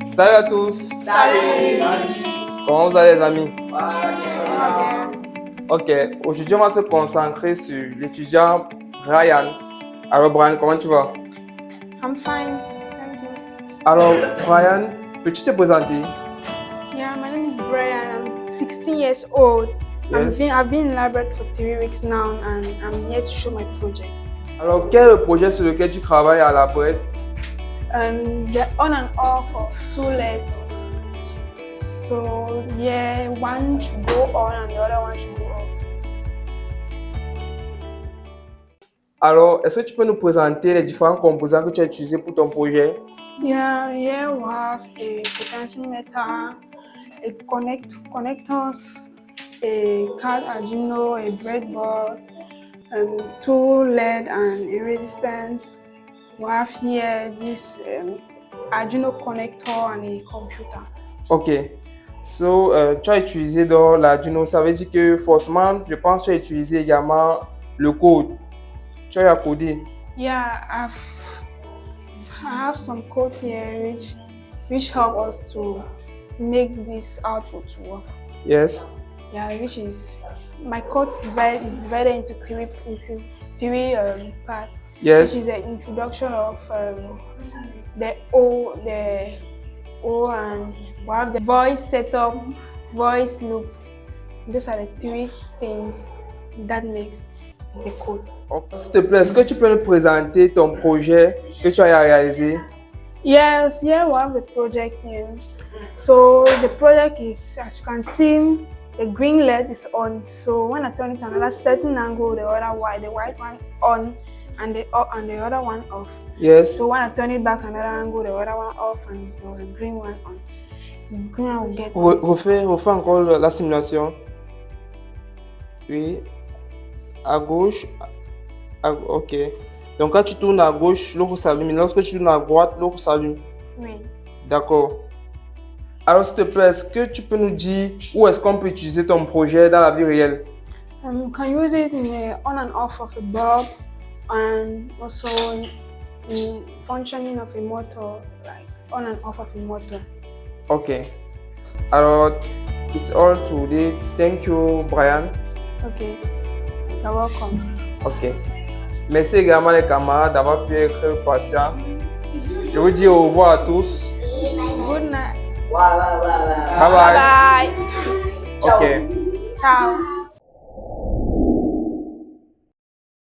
Salut à tous. Salut. Comment vous allez les amis? Bien. Ok, aujourd'hui on va se concentrer sur l'étudiant Brian. Alors Brian, comment tu vas? I'm fine. Thank you. Alors Brian, peux-tu te présenter? Yeah, my name is Brian. I'm 16 years old. Yes. I've been in LABRED for 3 weeks now, and I'm here to show my project. Alors quel est le projet sur lequel tu travailles à LABRED? The on and off of two LEDs. So yeah, one should go on and the other one should go off. Alors, est-ce que tu peux nous présenter les différents composants que tu as utilisés pour ton projet? Yeah, here we have a potentiomètre, a connectors, a card Arduino, a breadboard, two LED and a resistance. We have here this Arduino connector and a computer. Ok. So, tu as utilisé dans l'Arduino, ça veut dire que forcément, je pense que tu as utilisé également le code. Tu as codé. Yeah, I have some code here which help us to make this output work. Yes. Yeah, which is my code is divided into three parts. Yes. Which is the introduction of the O, and we have the voice setup, voice loop. Those are the three things that makes the code. S'il te plaît, est-ce que tu peux nous présenter ton projet que tu as réalisé? Yes, here we have the project here. So the project is, as you can see, the green LED is on. So when I turn it to another certain angle, the white one on, and the other one off. Yes. So when I turn it back to another angle, the other one off and the green one on. The green one will get. Refais encore la simulation. Oui. À gauche. Ok. Donc quand tu tournes à gauche, l'autre s'allume. Lorsque tu tournes à droite, l'autre s'allume. Oui. D'accord. Alors s'il te plaît, est-ce que tu peux nous dire où est-ce qu'on peut utiliser ton projet dans la vie réelle? You can use it in the on and off of a bulb, and also in functioning of a motor, like on and off of a motor. Ok. Alors, it's all today. Thank you, Brian. Okay. You're welcome. Ok. Merci également les camarades d'avoir pu être patients. Je vous dis au revoir à tous. Good night. Bye bye. Bye. Ok. Ciao.